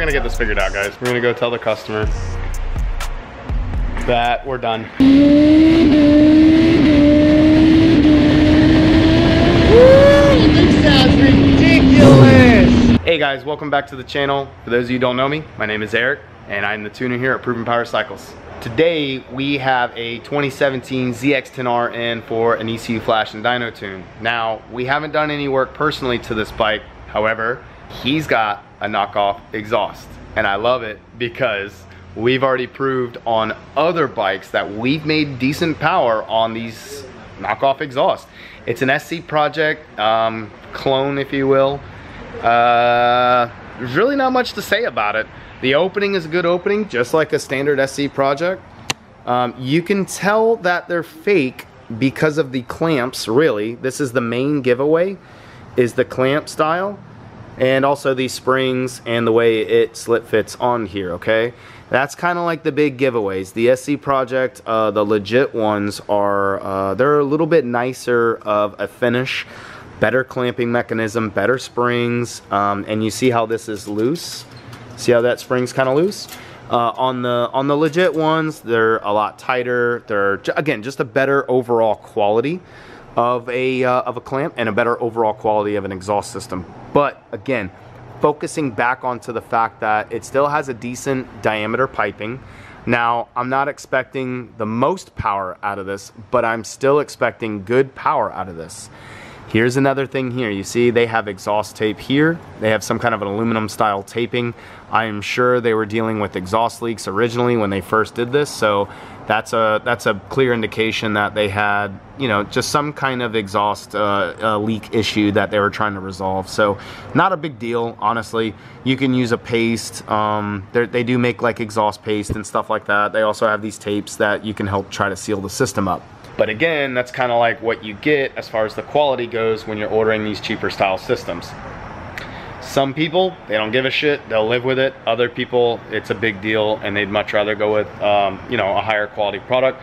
gonna get this figured out, guys. We're gonna go tell the customer that we're done. This sounds ridiculous! Hey guys, welcome back to the channel. For those of you who don't know me, my name is Eric, and I'm the tuner here at Proven Power Cycles. Today we have a 2017 ZX-10r in for an ECU flash and dyno tune. Now, we haven't done any work personally to this bike. However, he's got a knockoff exhaust, and I love it because we've already proved on other bikes that we've made decent power on these knockoff exhausts. It's an SC project, clone if you will. There's really not much to say about it. The opening is a good opening, just like a standard SC project. You can tell that they're fake because of the clamps, really. This is the main giveaway, is the clamp style, and also these springs and the way it slip fits on here, okay? That's kind of like the big giveaways. The SC project, the legit ones are, they're a little bit nicer of a finish, better clamping mechanism, better springs, and you see how this is loose. See how that spring's kind of loose? On the legit ones, they're a lot tighter. They're, again, just a better overall quality of a clamp and a better overall quality of an exhaust system. But again, focusing back onto the fact that it still has a decent diameter piping. Now, I'm not expecting the most power out of this, but I'm still expecting good power out of this. Here's another thing here. You see they have exhaust tape here. They have some kind of an aluminum style taping. I am sure they were dealing with exhaust leaks originally when they first did this, so that's a clear indication that they had, you know, just some kind of exhaust leak issue that they were trying to resolve. So not a big deal, honestly. You can use a paste. They do make like exhaust paste and stuff like that. They also have these tapes that you can help try to seal the system up. But again, that's kind of like what you get as far as the quality goes when you're ordering these cheaper style systems. Some people, they don't give a shit, they'll live with it. Other people, it's a big deal and they'd much rather go with you know, a higher quality product.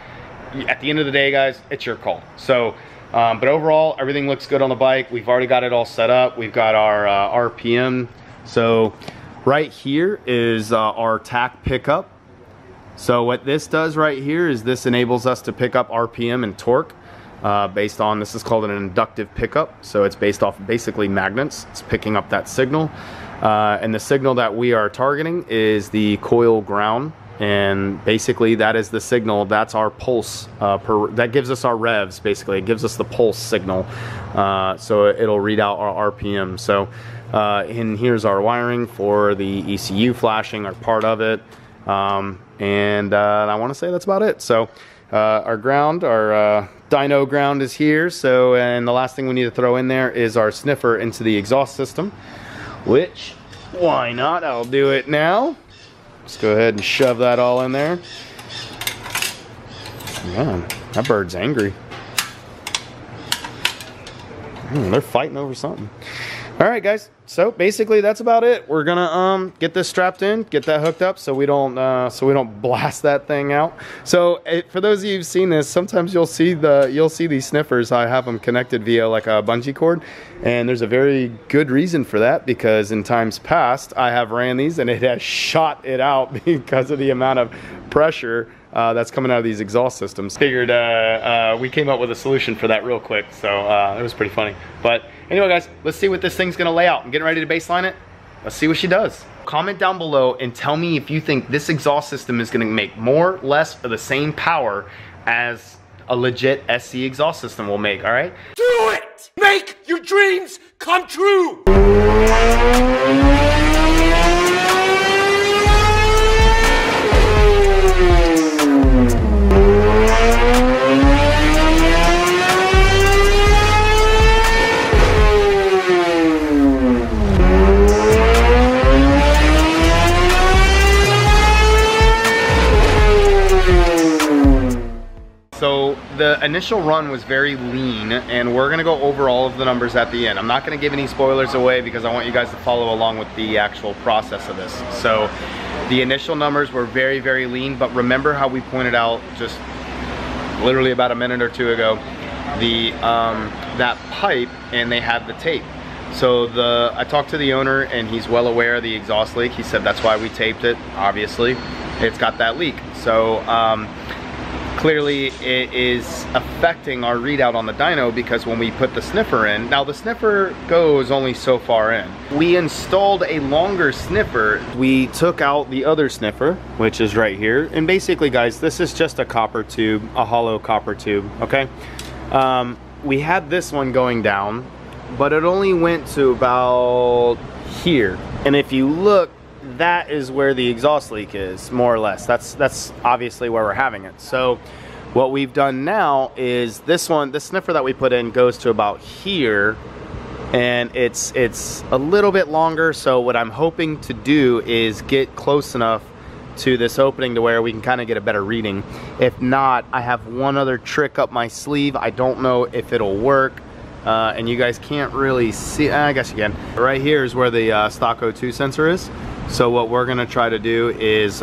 At the end of the day, guys, it's your call. So, but overall, everything looks good on the bike. We've already got it all set up. We've got our RPM. So right here is our tack pickup. So what this does right here is this enables us to pick up RPM and torque based on, this is called an inductive pickup. So it's based off basically magnets. It's picking up that signal. And the signal that we are targeting is the coil ground. And basically that is the signal, that's our pulse, that gives us our revs, basically. It gives us the pulse signal. So it'll read out our RPM. So and here's our wiring for the ECU flashing, or part of it. And I want to say that's about it. So our ground, our dyno ground is here. So, and the last thing we need to throw in there is our sniffer into the exhaust system, which, why not? I'll do it now. Let's go ahead and shove that all in there. Man, that bird's angry. They're fighting over something. All right, guys. So basically, that's about it. We're gonna get this strapped in, get that hooked up, so we don't blast that thing out. So for those of you who've seen this, sometimes you'll see these sniffers. I have them connected via like a bungee cord, and there's a very good reason for that, because in times past I have ran these and it has shot it out because of the amount of pressure that's coming out of these exhaust systems. Figured we came up with a solution for that real quick, so it was pretty funny. But anyway, guys, let's see what this thing's gonna lay out. I'm getting ready to baseline it. Let's see what she does. Comment down below and tell me if you think this exhaust system is gonna make more, less, or the same power as a legit SC exhaust system will make, all right? Do it! Make your dreams come true! So the initial run was very lean, and we're gonna go over all of the numbers at the end. I'm not gonna give any spoilers away because I want you guys to follow along with the actual process of this. So the initial numbers were very, very lean, but remember how we pointed out just literally about a minute or two ago, the that pipe, and they had the tape. So I talked to the owner and he's well aware of the exhaust leak. He said that's why we taped it. Obviously, it's got that leak. So clearly it is affecting our readout on the dyno, because when we put the sniffer in, now the sniffer goes only so far in. We installed a longer sniffer. We took out the other sniffer, which is right here. And basically, guys, this is just a copper tube, a hollow copper tube, okay? We had this one going down, but it only went to about here. And if you look, that is where the exhaust leak is, more or less. That's obviously where we're having it. So what we've done now is this sniffer that we put in goes to about here, and it's a little bit longer. So what I'm hoping to do is get close enough to this opening to where we can kind of get a better reading. If not, I have one other trick up my sleeve. I don't know if it'll work. And you guys can't really see, I guess you can. Right here is where the stock O2 sensor is. So what we're gonna try to do is,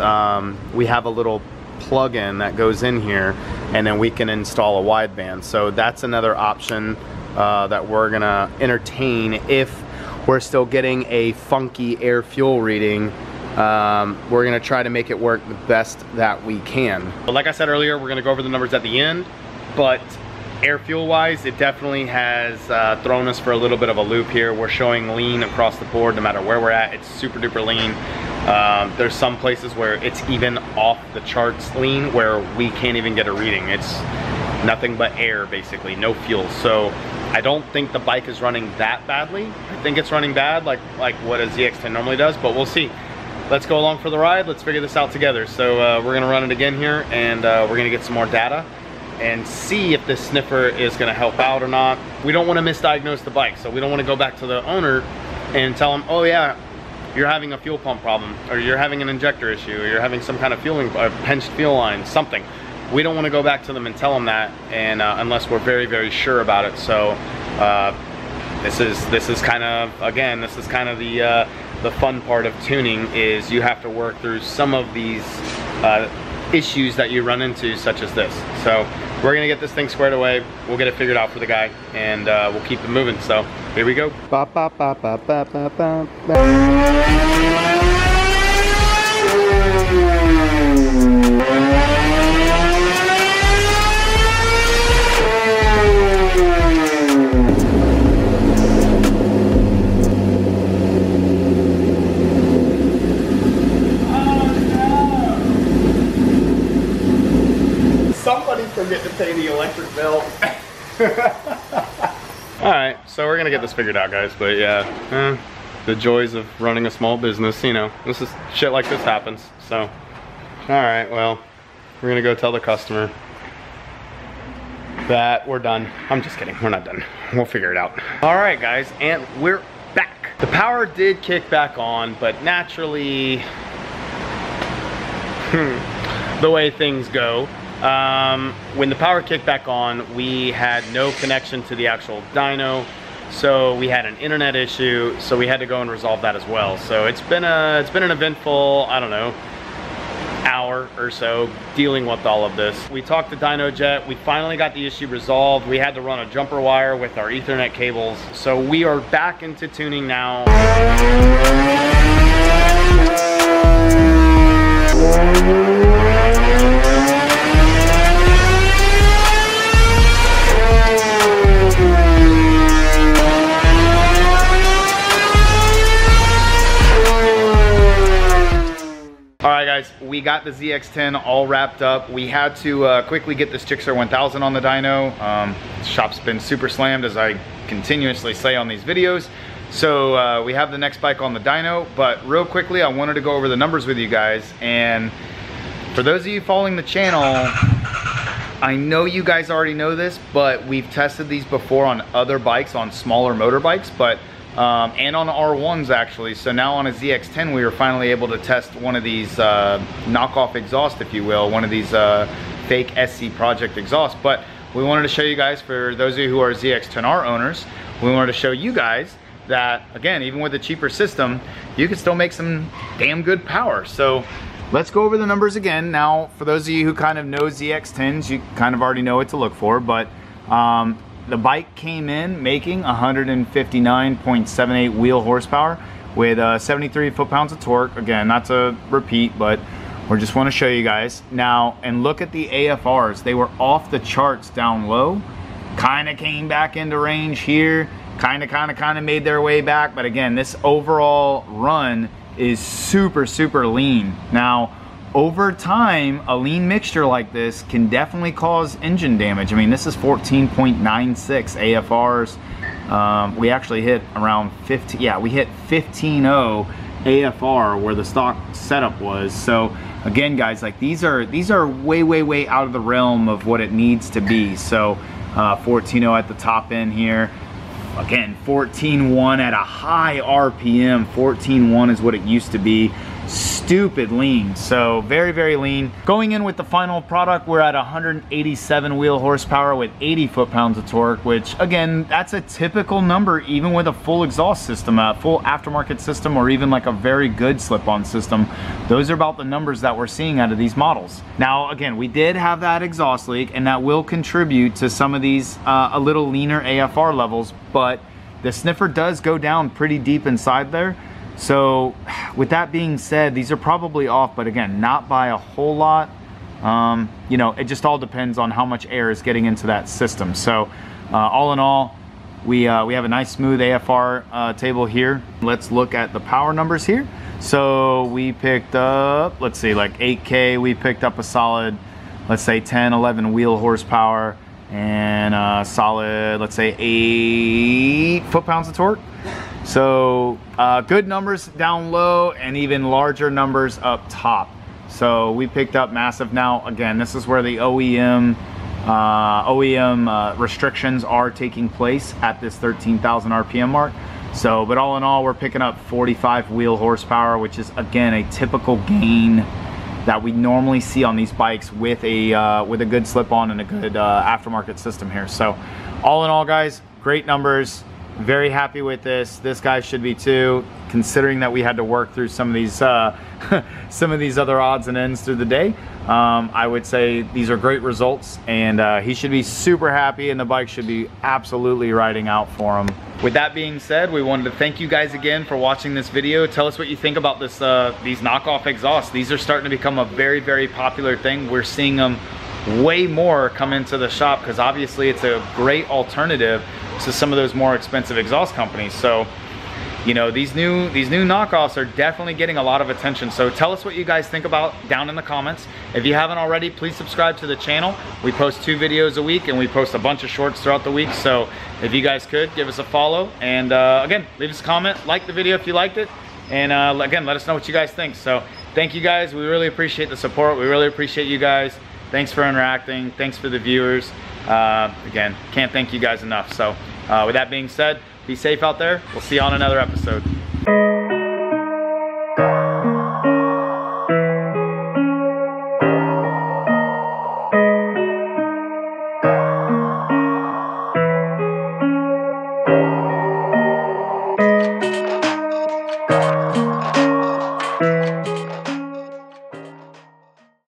we have a little plug-in that goes in here, and then we can install a wideband. So that's another option that we're gonna entertain if we're still getting a funky air fuel reading. We're gonna try to make it work the best that we can. But like I said earlier, we're gonna go over the numbers at the end, but air fuel wise, it definitely has thrown us for a little bit of a loop here. We're showing lean across the board no matter where we're at. It's super duper lean. There's some places where it's even off the charts lean, where we can't even get a reading. It's nothing but air, basically, no fuel. So I don't think the bike is running that badly. I think it's running bad like what a ZX-10 normally does, but we'll see. Let's go along for the ride. Let's figure this out together. So we're gonna run it again here, and we're gonna get some more data and see if this sniffer is gonna help out or not. We don't wanna misdiagnose the bike, so we don't wanna go back to the owner and tell him, oh yeah, you're having a fuel pump problem, or you're having an injector issue, or you're having some kind of fueling, pinched fuel line, something. We don't wanna go back to them and tell them that, and unless we're very, very sure about it. So this is kind of, again, this is kind of the fun part of tuning, is you have to work through some of these issues that you run into, such as this. So we're gonna get this thing squared away. We'll get it figured out for the guy, and we'll keep it moving. So here we go. Ba, ba, ba, ba, ba, ba, ba, ba. Somebody forget to pay the electric bill. Alright, so we're gonna get this figured out, guys, but yeah, the joys of running a small business, you know, this is shit like this happens. So alright, well, we're gonna go tell the customer that we're done. I'm just kidding, we're not done. We'll figure it out. Alright guys, and we're back. The power did kick back on, but naturally, the way things go, when the power kicked back on, we had no connection to the actual dyno, so we had an internet issue, so we had to go and resolve that as well. So it's been an eventful, I don't know, hour or so dealing with all of this. We talked to DynoJet, we finally got the issue resolved. We had to run a jumper wire with our Ethernet cables, so we are back into tuning now. Alright guys, we got the ZX-10 all wrapped up. We had to quickly get this Gixxer 1000 on the dyno. The shop's been super slammed, as I continuously say on these videos. So we have the next bike on the dyno, but real quickly I wanted to go over the numbers with you guys. And for those of you following the channel, I know you guys already know this, but we've tested these before on other bikes, on smaller motorbikes, but and on R1s actually. So now on a ZX-10 we were finally able to test one of these knockoff exhaust, if you will, one of these fake SC Project exhaust. But we wanted to show you guys, for those of you who are ZX-10r owners, we wanted to show you guys that, again, even with a cheaper system, you can still make some damn good power. So let's go over the numbers again. Now, for those of you who kind of know ZX-10s, you kind of already know what to look for, but the bike came in making 159.78 wheel horsepower with 73 foot-pounds of torque. Again, not to repeat, but we just want to show you guys. Now, and look at the AFRs. They were off the charts down low. Kind of came back into range here. Kind of made their way back. But again, this overall run is super, super lean. Now, over time, a lean mixture like this can definitely cause engine damage. I mean, this is 14.96 AFRs. We actually hit around 15, yeah, we hit 15.0 AFR where the stock setup was. So again, guys, like these are way out of the realm of what it needs to be. So 14.0 at the top end here. Again, 14.1 at a high RPM. 14.1 is what it used to be. Stupid lean, so very lean. Going in with the final product, we're at 187 wheel horsepower with 80 foot-pounds of torque, which again, that's a typical number even with a full exhaust system, a full aftermarket system, or even like a very good slip-on system. Those are about the numbers that we're seeing out of these models. Now again, we did have that exhaust leak, and that will contribute to some of these a little leaner AFR levels, but the sniffer does go down pretty deep inside there. So with that being said, these are probably off, but again, not by a whole lot. You know, it just all depends on how much air is getting into that system. So all in all, we have a nice smooth AFR table here. Let's look at the power numbers here. So we picked up, let's see, like 8K, we picked up a solid, let's say 10, 11 wheel horsepower, and a solid, let's say 8 foot-pounds of torque. So good numbers down low and even larger numbers up top. So we picked up massive. Now again, this is where the OEM restrictions are taking place at this 13,000 RPM mark. So, but all in all, we're picking up 45 wheel horsepower, which is again a typical gain that we normally see on these bikes with a good slip-on and a good aftermarket system here. So all in all, guys, great numbers. Very happy with this. This guy should be too, considering that we had to work through some of these some of these other odds and ends through the day. I would say these are great results, and he should be super happy, and the bike should be absolutely riding out for him. With that being said, we wanted to thank you guys again for watching this video. Tell us what you think about this these knockoff exhausts. These are starting to become a very popular thing. We're seeing them way more come into the shop because obviously it's a great alternative to some of those more expensive exhaust companies. So, you know, these new knockoffs are definitely getting a lot of attention. So tell us what you guys think about down in the comments. If you haven't already, please subscribe to the channel. We post 2 videos a week, and we post a bunch of shorts throughout the week. So if you guys could, give us a follow, and again, leave us a comment, like the video if you liked it, and again, let us know what you guys think. So thank you guys. We really appreciate the support. We really appreciate you guys. Thanks for interacting. Thanks for the viewers. Again, can't thank you guys enough. So with that being said, be safe out there. We'll see you on another episode.